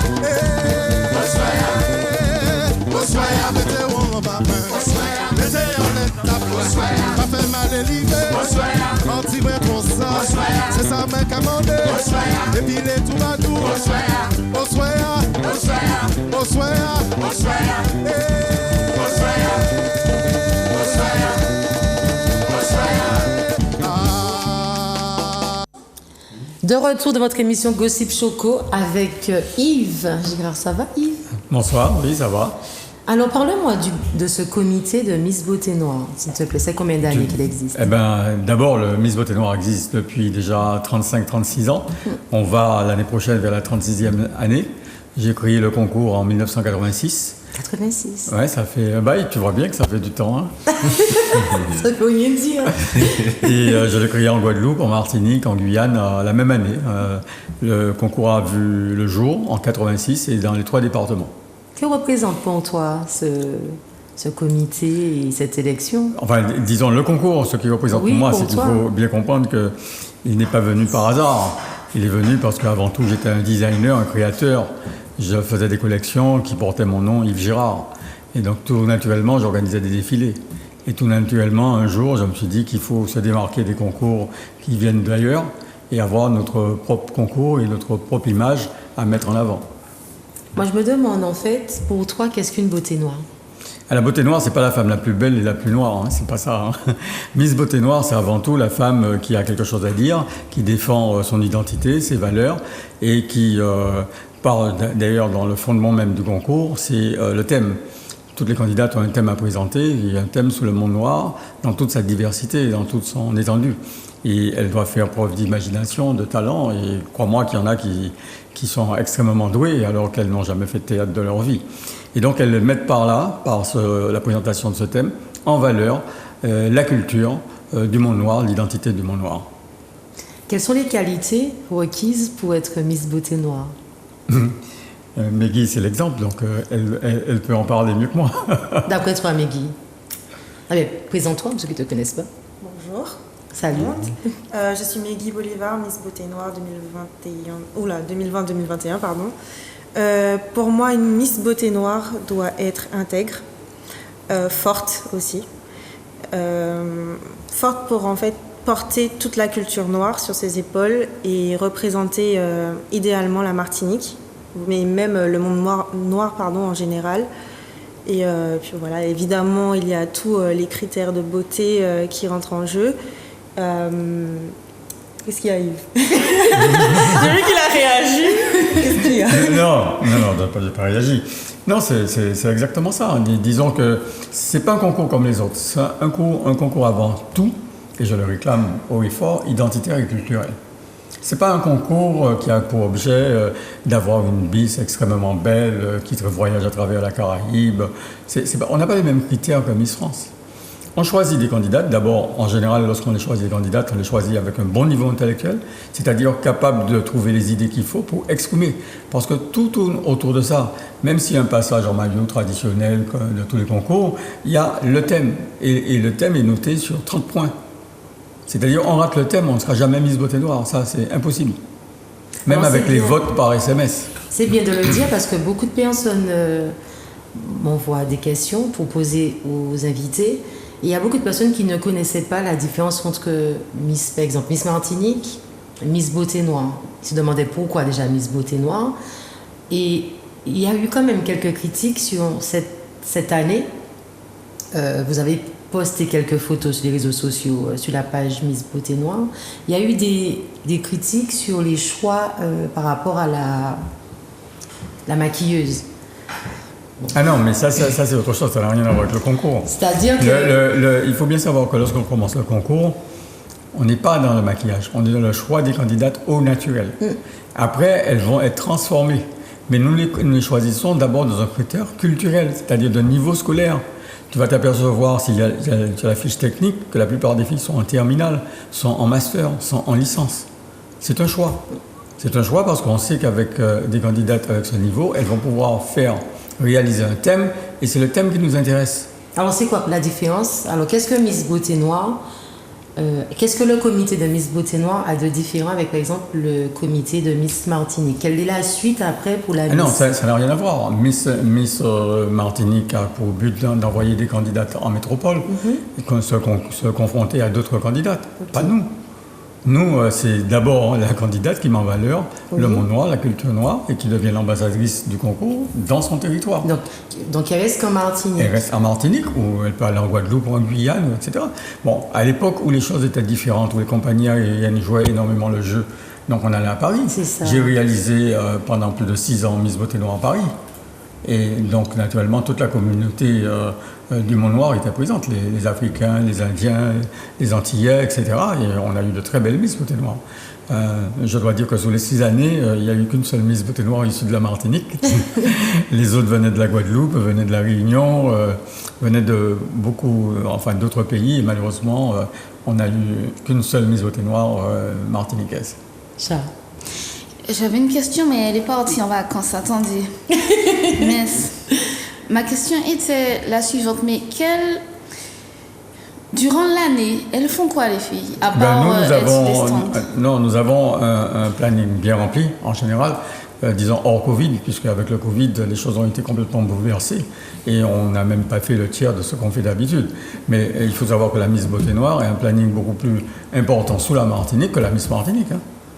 Oswaya, mettez où on va main. Mettez en étape. Pas fait mal élevé. Anti-brin comme ça. C'est ça mec à mander. Et puis les tout badou. Oswaya, Oswaya, Oswaya, Oswaya, Oswaya, Oswaya, Oswaya, Oswaya. De retour de votre émission Gossip Choco avec Yves. Gérard, ça va Yves? Bonsoir, oui, ça va. Alors parle-moi de ce comité de Miss Beauté Noire, s'il te plaît. C'est combien d'années qu'il existe? Eh ben, d'abord, le Miss Beauté Noire existe depuis déjà 35-36 ans. On va l'année prochaine vers la 36e année. J'ai créé le concours en 1986. 86. Ouais, ça fait... Bah, tu vois bien que ça fait du temps. Hein. Ça veut rien dire. Et je l'ai créé en Guadeloupe, en Martinique, en Guyane, la même année. Le concours a vu le jour en 86 et dans les 3 départements. Que représente pour toi ce comité et cette élection? Enfin, disons, le concours, ce qui représente Oui, pour moi, pour c'est qu'il toi. faut bien comprendre qu'il n'est pas venu par hasard. Il est venu parce qu'avant tout, j'étais un designer, un créateur. Je faisais des collections qui portaient mon nom, Yves Girard. Et donc, tout naturellement, j'organisais des défilés. Et tout naturellement, un jour, je me suis dit qu'il faut se démarquer des concours qui viennent d'ailleurs et avoir notre propre concours et notre propre image à mettre en avant. Moi, je me demande, en fait, pour toi, qu'est-ce qu'une beauté noire? La beauté noire, c'est pas la femme la plus belle et la plus noire, hein, c'est pas ça. Hein. Miss Beauté Noire, c'est avant tout la femme qui a quelque chose à dire, qui défend son identité, ses valeurs, et qui parle, d'ailleurs, dans le fondement même du concours, c'est le thème. Toutes les candidates ont un thème à présenter, il y a un thème sur le monde noir, dans toute sa diversité, dans toute son étendue. Et elles doivent faire preuve d'imagination, de talent, et crois-moi qu'il y en a qui sont extrêmement douées alors qu'elles n'ont jamais fait de théâtre de leur vie. Et donc elles mettent par là, la présentation de ce thème, en valeur la culture du monde noir, l'identité du monde noir. Quelles sont les qualités requises pour être Miss Beauté Noire? Meggy, c'est l'exemple, donc elle peut en parler mieux que moi. D'après toi, Meggy. Ah bien, présente-toi, pour ceux qui ne te connaissent pas. Bonjour. Salut. Je suis Meggy Bolivar, Miss Beauté Noire 2020-2021, pardon. Pour moi, une Miss Beauté Noire doit être intègre, forte aussi. Forte pour en fait porter toute la culture noire sur ses épaules et représenter idéalement la Martinique, mais même le monde noir en général. Et puis voilà, évidemment, il y a tous les critères de beauté qui rentrent en jeu. Qu'est-ce qu'il y a, Yves? J'ai vu qu'il a réagi. Qu'est-ce qu'il y a? Non, j'ai pas réagi. Non, c'est exactement ça. Disons que c'est pas un concours comme les autres. C'est un concours avant tout, et je le réclame haut et fort, identitaire et culturel. C'est pas un concours qui a pour objet d'avoir une Miss extrêmement belle qui voyage à travers la Caraïbe. On n'a pas les mêmes critères que Miss France. On choisit des candidates. D'abord, en général, lorsqu'on les choisit des candidates, on les choisit avec un bon niveau intellectuel, c'est-à-dire capable de trouver les idées qu'il faut pour exprimer. Parce que tout tourne autour de ça. Même s'il y a un passage en maillot traditionnel de tous les concours, il y a le thème. Et le thème est noté sur 30 points. C'est-à-dire, on rate le thème, on ne sera jamais Miss Beauté Noire. Ça, c'est impossible. Même avec les votes par SMS. C'est bien de le dire parce que beaucoup de personnes m'envoient des questions pour poser aux invités. Et il y a beaucoup de personnes qui ne connaissaient pas la différence entre Miss, par exemple, Miss Martinique, Miss Beauté Noire. Ils se demandaient pourquoi déjà Miss Beauté Noire. Et il y a eu quand même quelques critiques sur cette année. Vous avez posté quelques photos sur les réseaux sociaux, sur la page Miss Beauté Noire. Il y a eu des critiques sur les choix par rapport à la maquilleuse. Ah non, mais ça c'est autre chose, ça n'a rien à voir avec le concours. C'est-à-dire que... Il faut bien savoir que lorsqu'on commence le concours, on n'est pas dans le maquillage, on est dans le choix des candidates au naturel. Après, elles vont être transformées. Mais nous les choisissons d'abord dans un critère culturel, c'est-à-dire de niveau scolaire. Tu vas t'apercevoir, s'il y a sur la fiche technique, que la plupart des filles sont en terminale, sont en master, sont en licence. C'est un choix. C'est un choix parce qu'on sait qu'avec des candidates avec ce niveau, elles vont pouvoir réaliser un thème, et c'est le thème qui nous intéresse. Alors, c'est quoi la différence? Alors, qu'est-ce que Miss Beauté Noire qu'est-ce que le comité de Miss Beauté Noire a de différent avec, par exemple, le comité de Miss Martinique? Quelle est la suite après pour la Miss? Non, ça n'a rien à voir. Miss Martinique a pour but d'envoyer des candidates en métropole, et se confronter à d'autres candidates, pas nous. Nous, c'est d'abord la candidate qui met en valeur le monde noir, la culture noire, et qui devient l'ambassadrice du concours dans son territoire. Donc elle reste qu'en Martinique. Elle reste en Martinique, ou elle peut aller en Guadeloupe ou en Guyane, etc. Bon, à l'époque où les choses étaient différentes, où les compagnies aériennes jouaient énormément le jeu, donc on allait à Paris. C'est ça. J'ai réalisé pendant plus de 6 ans Miss Beauté Noire à Paris. Et donc, naturellement, toute la communauté du monde noir était présente, les Africains, les Indiens, les Antillais, etc. Et on a eu de très belles Miss Beauté Noire. Je dois dire que sur les 6 années, il n'y a eu qu'une seule Miss Beauté Noire issue de la Martinique. Les autres venaient de la Guadeloupe, venaient de la Réunion, venaient de d'autres pays. Et malheureusement, on n'a eu qu'une seule Miss Beauté Noire martiniquaise. Ça. J'avais une question, mais elle est partie en vacances, attendez. Ma question était la suivante, mais durant l'année, elles font quoi les filles? À part nous avons un planning bien rempli, en général, disons hors Covid, puisque avec le Covid, les choses ont été complètement bouleversées et on n'a même pas fait le tiers de ce qu'on fait d'habitude. Mais il faut savoir que la Miss Beauté Noire a un planning beaucoup plus important sous la Martinique que la Miss Martinique.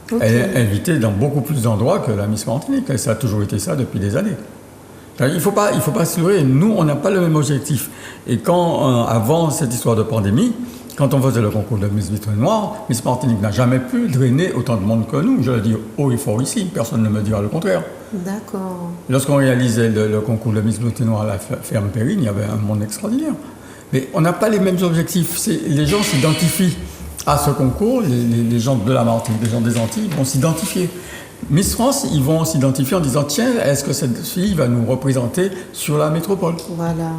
Okay. Elle est invitée dans beaucoup plus d'endroits que la Miss Martinique. Et ça a toujours été ça depuis des années. Il ne faut pas se leurrer. Nous, on n'a pas le même objectif. Et avant cette histoire de pandémie, quand on faisait le concours de Miss Beauté Noire, Miss Martinique n'a jamais pu drainer autant de monde que nous. Je le dis haut et fort ici. Personne ne me dira le contraire. D'accord. Lorsqu'on réalisait le concours de Miss Beauté Noire à la ferme Périne, il y avait un monde extraordinaire. Mais on n'a pas les mêmes objectifs. Les gens s'identifient à ce concours, les gens de la Martinique, les gens des Antilles vont s'identifier. Miss France, ils vont s'identifier en disant tiens, est-ce que cette fille va nous représenter sur la métropole? Voilà.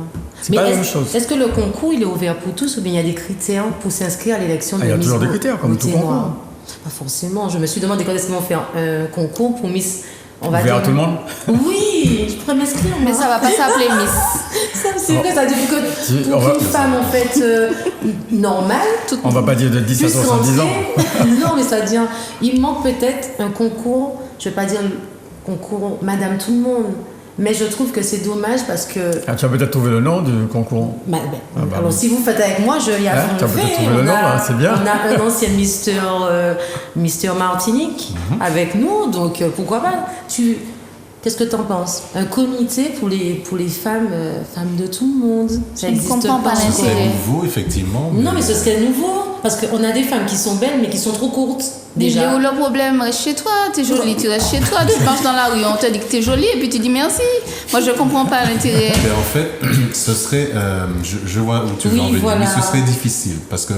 C'est pas la même chose. Est-ce que le concours il est ouvert pour tous ou bien il y a des critères pour s'inscrire à l'élection de Miss? Il y a toujours des critères, comme tout Beauté concours. Noire? Pas forcément. Je me suis demandé quand est-ce qu'ils vont faire un concours pour Miss. On va Ouvert à dire... tout le monde? Oui, je pourrais m'inscrire. Mais moi. ça va pas s'appeler Miss. C'est vrai, ça veut dire que On va- pour une femme en fait normale, On va pas dire de 10 à puisse 70 ans. rentrer. Non, mais ça veut dire, il manque peut-être un concours, je vais pas dire le concours Madame Tout le Monde, mais je trouve que c'est dommage parce que. Ah, tu as peut-être trouvé le nom du concours. Alors, si vous faites avec moi, je y Hein, tu as peut-être trouvé le nom, là, c'est bien. On a un ancien Mister Martinique avec nous, donc pourquoi pas. Qu'est-ce que tu en penses? Un comité pour les femmes, femmes de tout le monde. Ça Je ne existe comprends pas encore. l'intérêt. C'est nouveau, effectivement. Non, mais ce serait nouveau. Parce qu'on a des femmes qui sont belles, mais qui sont trop courtes. Déjà. Déjà. Où le problème, reste chez toi, t'es jolie, tu restes chez toi, tu marches dans la rue, on te dit que t'es jolie et puis tu dis merci. Moi je comprends pas l'intérêt. Mais en fait, ce serait, je vois où tu veux Oui, en venir, voilà. mais ce serait difficile parce que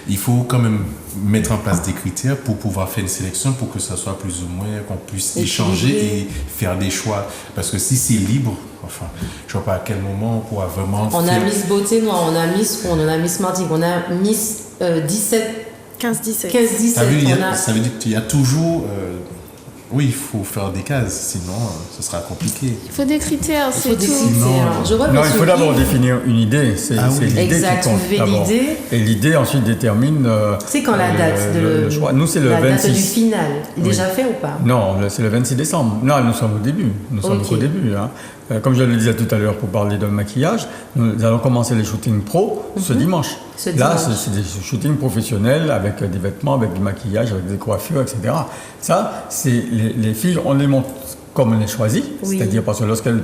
il faut quand même mettre en place des critères pour pouvoir faire une sélection pour que ça soit plus ou moins, qu'on puisse échanger et faire des choix. Parce que si c'est libre, enfin, je vois pas à quel moment on pourra vraiment On a faire... Miss Beauté Noire, on a Miss Ronde, on a Miss Martinique, on a Miss 17, 15-17. 15-17. Ça veut dire, on a... ça veut dire qu'il y a toujours... oui, il faut faire des cases, sinon ce sera compliqué. Il faut des critères, Il faut c'est des tout. critères. Je vois Non, il Monsieur faut d'abord Yves. définir une idée. C'est Ah oui. c'est l'idée Exact, qui compte trouver d'abord. l'idée. Et l'idée ensuite détermine. C'est quand la date de le choix. Nous, c'est le la date 26. du final. Il est Oui. déjà fait ou pas? Non, c'est le 26 décembre. Non, nous sommes au début. Nous sommes Ok. au début. Hein. Comme je le disais tout à l'heure pour parler de maquillage, nous allons commencer les shootings pro ce dimanche. Ce Là, dimanche. c'est des shootings professionnels avec des vêtements, avec du maquillage, avec des coiffures, etc. Ça, c'est les filles, on les montre comme on les choisit, Oui. c'est-à-dire parce que lorsqu'elles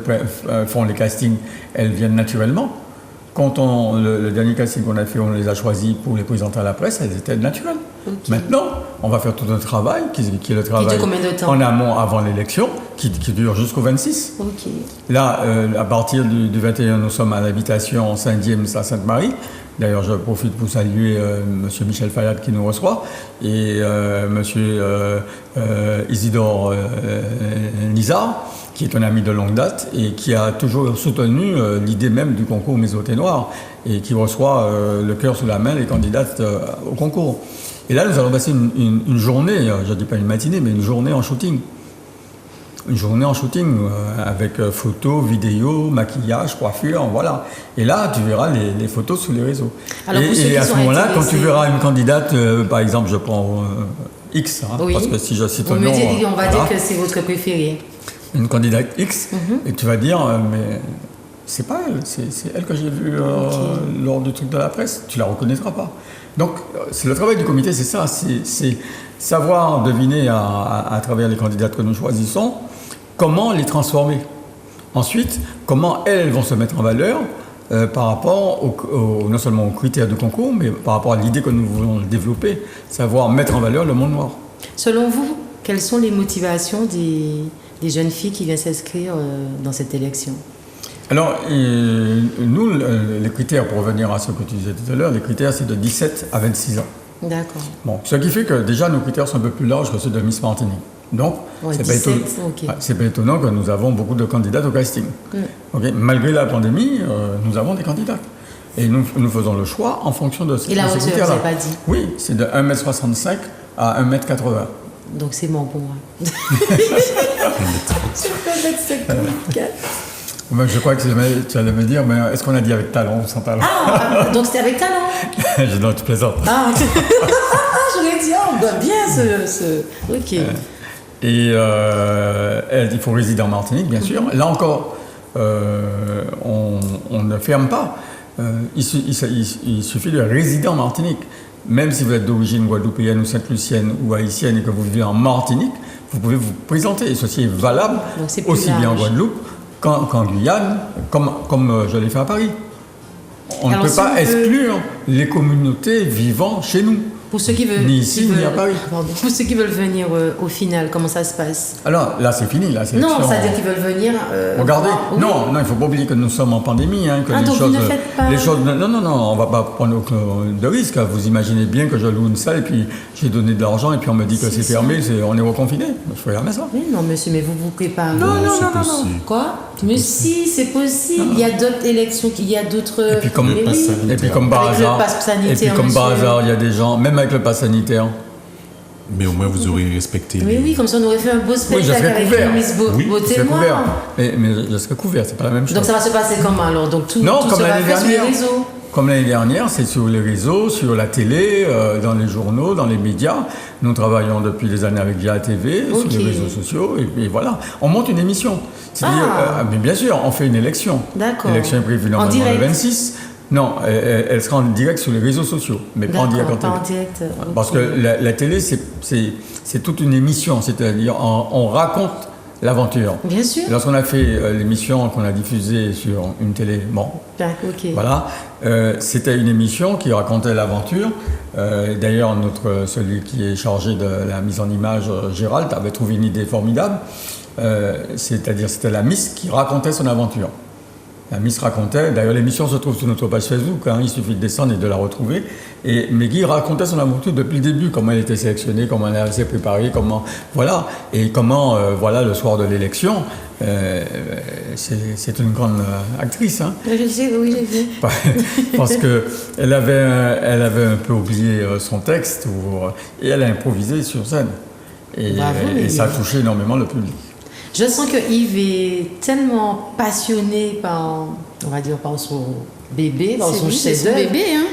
font les castings, elles viennent naturellement. Quand le dernier casting qu'on a fait, on les a choisis pour les présenter à la presse, elles étaient naturelles. Ok. Maintenant, on va faire tout un travail, qui est le travail dure combien de temps? en amont avant l'élection, qui dure jusqu'au 26. Ok. Là, à partir du 21, nous sommes à l'habitation Saint-James à Sainte-Marie. D'ailleurs, je profite pour saluer M. Michel Fayad qui nous reçoit et M. Isidore Nizar, qui est un ami de longue date et qui a toujours soutenu l'idée même du concours Miss Beauté Noire et qui reçoit le cœur sous la main les candidates au concours. Et là, nous allons passer une journée, je ne dis pas une matinée, mais une journée en shooting. Une journée en shooting avec photos, vidéos, maquillage, coiffure, voilà. Et là, tu verras les photos sur les réseaux. Alors, pour ceux qui et à ce sont moment-là, quand tu intéressés- verras une candidate, par exemple, je prends X, hein, Oui. parce que si je cite Vous un me nom, dites, on va voilà, dire que c'est votre préférée. une candidate X, Mhm. et tu vas dire, mais c'est pas elle, c'est elle que j'ai vue lors du truc de la presse, tu la reconnaîtras pas. Donc, c'est le travail du comité, c'est ça, c'est savoir deviner à travers les candidates que nous choisissons, comment les transformer. Ensuite, comment elles vont se mettre en valeur par rapport non seulement aux critères du concours, mais par rapport à l'idée que nous voulons développer, savoir mettre en valeur le monde noir. Selon vous, quelles sont les motivations des jeunes filles qui viennent s'inscrire dans cette élection? Alors, nous, les critères, pour revenir à ce que tu disais tout à l'heure, les critères, c'est de 17 à 26 ans. D'accord. Bon, ce qui fait que déjà, nos critères sont un peu plus larges que ceux de Miss Martinique. Donc, Ouais, c'est 17, ok. c'est pas étonnant que nous avons beaucoup de candidates au casting. Ok. Malgré la pandémie, nous avons des candidats. Et nous faisons le choix en fonction de, Et la de ces hauteur, critères-là. vous avez pas dit? Oui, c'est de 1m65 à 1m80. Donc c'est bon pour moi. Je peux mettre 54. Moi, je crois que tu allais me dire, mais est-ce qu'on a dit avec talent ou sans talent? Ah, donc c'était avec talent. Non, tu plaisantes. Ah, j'aurais dit, oh, bah, bien ce... Ok. Et il faut résider en Martinique, bien sûr. Là encore, on ne ferme pas. Il suffit de résider en Martinique. Même si vous êtes d'origine guadeloupéenne ou sainte-lucienne ou haïtienne et que vous vivez en Martinique, vous pouvez vous présenter. Et ceci est valable Donc c'est plus aussi bien en large. Guadeloupe qu'en Guyane, comme je l'ai fait à Paris. On Alors, ne peut si pas on veut- exclure les communautés vivant chez nous. Pour ceux qui veulent, Ni ici, ni à Paris. Pardon. Pour ceux qui veulent venir au final, comment ça se passe? Alors là, c'est fini, la sélection. Non, c'est-à-dire qu'ils veulent venir. Regardez, oui. non, il ne faut pas oublier que nous sommes en pandémie, que Ah, les donc choses, vous ne faites pas- non, on va pas prendre de risque. Vous imaginez bien que je loue une salle et puis j'ai donné de l'argent et puis on me dit que c'est fermé, on est reconfiné. Il faut jamais ça. Oui, non, monsieur, mais vous vous préparez. Non. Quoi? Mais si, c'est possible. Il y a d'autres élections, il y a d'autres. Et puis comme, Mais oui. et puis comme par Avec le hasard, pass sanitaire, et puis comme par monsieur. hasard, il y a des gens, même avec le pass sanitaire. Mais au moins, vous aurez respecté. Oui, oui, comme ça, on aurait fait un beau Oui, je spectacle serais avec couvert. Miss Oui, je Beauté serais couvert. Noire. Mais je serais couvert, c'est pas la même chose. Donc ça va se passer comment alors? Donc tout, Non, tout comme sera l'année fait sur les dernière. réseaux. Comme l'année dernière, c'est sur les réseaux, sur la télé, dans les journaux, dans les médias. Nous travaillons depuis des années avec VIA TV, Ok. sur les réseaux sociaux, et voilà. On monte une émission. C'est-à-dire, mais bien sûr, on fait une élection. D'accord. L'élection est prévue En normalement le direct? 26. Non, elle sera en direct sur les réseaux sociaux, mais pas en direct en D'accord, pas télé. en direct. Parce que la télé, c'est toute une émission, c'est-à-dire on raconte l'aventure. Bien sûr. Lorsqu'on a fait l'émission qu'on a diffusée sur une télé, bon, Bien, ok. voilà, c'était une émission qui racontait l'aventure. D'ailleurs, celui qui est chargé de la mise en image, Gérald, avait trouvé une idée formidable. C'est-à-dire, c'était la Miss qui racontait son aventure. La Miss racontait, d'ailleurs l'émission se trouve sur notre page Facebook, il suffit de descendre et de la retrouver. Et Meggy racontait son aventure depuis le début, comment elle était sélectionnée, comment elle s'est préparée, voilà. Et comment, voilà, le soir de l'élection, c'est une grande actrice. Je sais, oui, j'ai vu. Parce qu'elle avait un peu oublié son texte, et elle a improvisé sur scène. Et, Bravo, et ça a touché énormément le public. Je sens que Yves est tellement passionné par, on va dire, par son bébé, par son C'est son chef-d'œuvre. bébé, hein.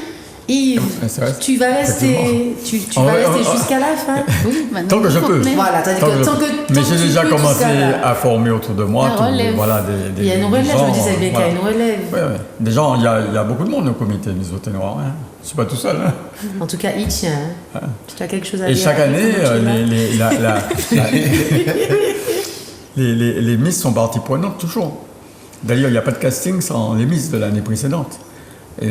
Yves, C'est vrai. tu vas rester, tu On vas va- rester on va- jusqu'à la fin. Oui. Maintenant, Tant que je il faut peux. tenir. Voilà, t'as dit Tant que que- tant que Mais tant j'ai que tu déjà peux, commencé tu seras là. à former autour de moi. La relève. Voilà, Il y a une relève, je me disais bien qu'il y a une relève. Ouais. Des gens, il y a beaucoup de monde au comité Miss Beauté Noire. Je ne suis pas tout seul. En tout cas, il tient. Tu as quelque chose à Et dire? chaque année, Tu es là. les Miss sont partie prenante toujours. D'ailleurs, il n'y a pas de casting sans les Miss de l'année précédente. Et,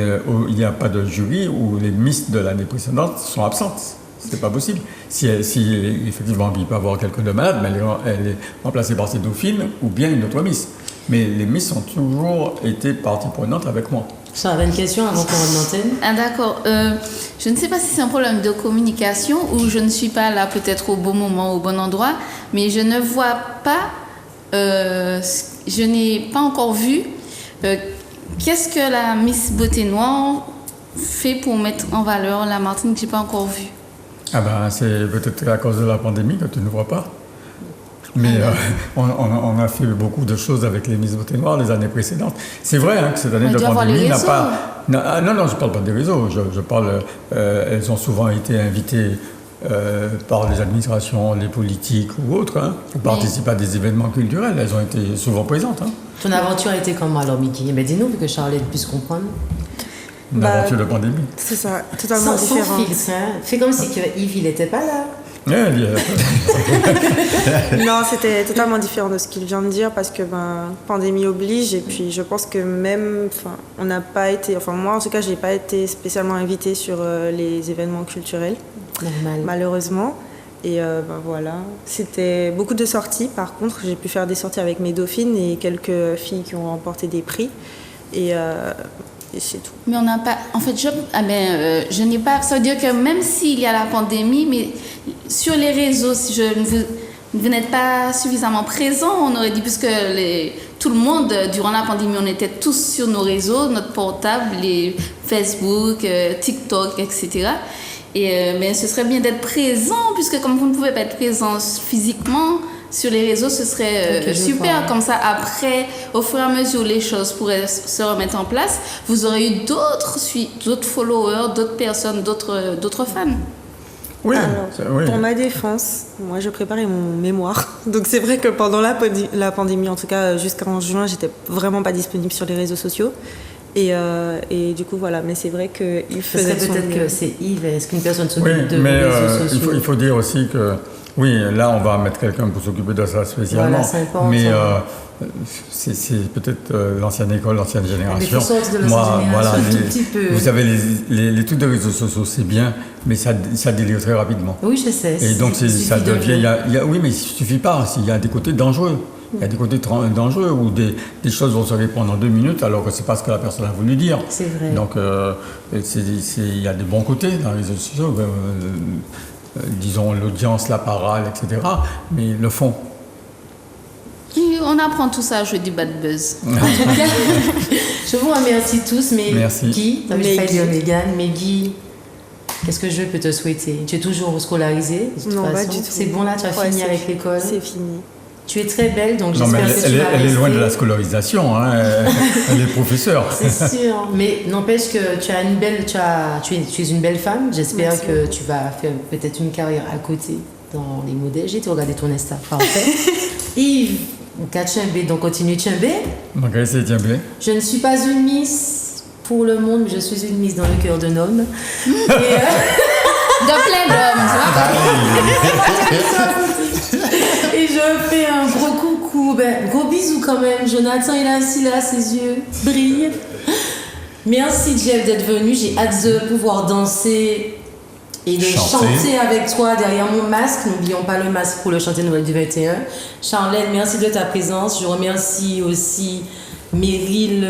il n'y a pas de jury où les Miss de l'année précédente sont absentes. C'est pas possible. Si effectivement, il peut y avoir quelqu'un de malade, mais elle est remplacée par ses dauphines ou bien une autre Miss. Mais les Miss ont toujours été partie prenante avec moi. Ça avait une question avant qu'on rentre l'antenne. Ah, d'accord. Je ne sais pas si c'est un problème de communication ou je ne suis pas là peut-être au bon moment, au bon endroit, mais je ne vois pas, je n'ai pas encore vu qu'est-ce que la Miss Beauté Noire fait pour mettre en valeur la Martinique. Je n'ai pas encore vu. Ah ben, c'est peut-être à cause de la pandémie que tu ne vois pas. Mais on a fait beaucoup de choses avec les Miss Beauté Noire les années précédentes. C'est vrai que cette année On de doit voir les pandémie n'a réseaux. pas... Non, je ne parle pas des réseaux. Je parle... elles ont souvent été invitées par les administrations, les politiques ou autres, pour participer à des événements culturels. Elles ont été souvent présentes. Ton aventure a été comment alors, Mickey? Mais dis-nous, pour que Charlotte puisse comprendre. Une aventure de pandémie. C'est ça, totalement Sans différent. filtre, hein. Fais comme si que Yves, il n'était pas là. Ouais, Non, c'était totalement différent de ce qu'il vient de dire parce que pandémie oblige et puis je pense que même, on n'a pas été, moi en tout cas, j'ai pas été spécialement invitée sur les événements culturels, Normal. malheureusement. Et voilà, c'était beaucoup de sorties. Par contre, j'ai pu faire des sorties avec mes dauphines et quelques filles qui ont remporté des prix. Et c'est tout. Mais on n'a pas. En fait, je n'ai pas. Ça veut dire que même s'il y a la pandémie, mais sur les réseaux, si vous n'êtes pas suffisamment présent, on aurait dit, puisque tout le monde, durant la pandémie, on était tous sur nos réseaux, notre portable, les Facebook, TikTok, etc. Mais ce serait bien d'être présent, puisque comme vous ne pouvez pas être présent physiquement, sur les réseaux, ce serait Ok, je super. vois. Comme ça, après, au fur et à mesure où les choses pourraient se remettre en place, vous aurez eu d'autres followers, d'autres personnes, d'autres fans. oui, Alors, oui. pour ma défense, moi je préparais mon mémoire. Donc c'est vrai que pendant la pandémie, en tout cas jusqu'en juin, j'étais vraiment pas disponible sur les réseaux sociaux. Et du coup, voilà. Mais c'est vrai qu'il Ce faisait serait de son peut-être mieux. que c'est Yves. Est-ce qu'une personne Oui, s'occupe de mais vos réseaux sociaux? il faut dire aussi que, oui, là, on va mettre quelqu'un pour s'occuper de ça spécialement. Voilà, c'est important. Mais c'est peut-être l'ancienne école, l'ancienne génération. il faut sortir de l'ancienne génération un tout petit peu. Vous savez, les trucs de réseaux sociaux, c'est bien, mais ça délire très rapidement. Oui, je sais. Et donc, ça suffit d'un devient. jour. Oui, mais il ne suffit pas. Il y a des côtés dangereux. Il y a des côtés dangereux où des choses vont se répondre en 2 minutes alors que c'est pas ce que la personne a voulu dire. C'est vrai. Donc, il y a des bons côtés dans les réseaux sociaux. Disons l'audience, la parole, etc. Mais le fond. Et on apprend tout ça à jouer du bad buzz. En tout cas, je vous remercie tous. Mais Merci. Guy, t'as Meggy. failli dire Mégane, mais Guy, qu'est-ce que je peux te souhaiter? Tu es toujours scolarisé de toute Non, pas façon. du tout. C'est bon là, tu as Ouais, fini c'est avec l'école. C'est fini. Tu es très belle, donc Non, mais j'espère que tu vas elle est loin de la rester. scolarisation. Hein. Elle est professeure. C'est sûr, mais n'empêche que tu as une belle, tu es une belle femme. J'espère Merci que tu vas faire peut-être une carrière à côté dans les modèles. J'ai été regarder ton Insta, parfait. Yves, Kachembe, donc continue Tchembe. Donc, c'est bien. Je ne suis pas une Miss pour le monde, mais je suis une Miss dans le cœur d'un homme. Et, De plein d'hommes, tu vois. et je fais un gros coucou, gros bisous quand même. Jonathan, il est assis là, ses yeux brillent. Merci Jeff d'être venu. J'ai hâte de pouvoir danser et de chanter avec toi derrière mon masque. N'oublions pas le masque pour le chanter Noël du 21. Charlène, merci de ta présence. Je remercie aussi Meryl.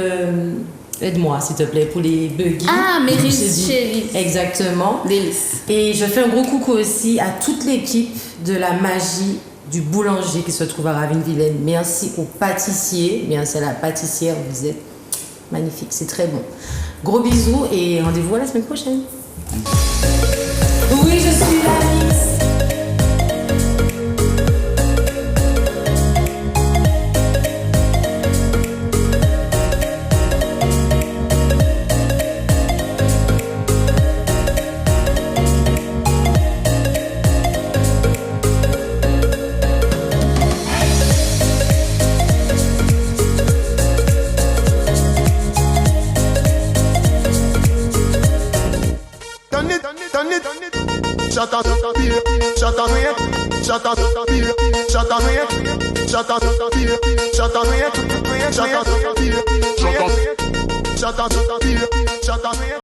Aide-moi s'il te plaît pour les buggy. Ah, Meryl Je te dis. Chélis. Exactement. Délice. Et je fais un gros coucou aussi à toute l'équipe de la magie du boulanger qui se trouve à Ravine-Vilaine. Merci aux pâtissiers. Merci à la pâtissière. Vous êtes magnifique. C'est très bon. Gros bisous et rendez-vous à la semaine prochaine. Oui, je suis la Miss. Shut up, shut up, shut up, shut up, shut up, shut up, shut up, shut up, shut up, shut up, shut up.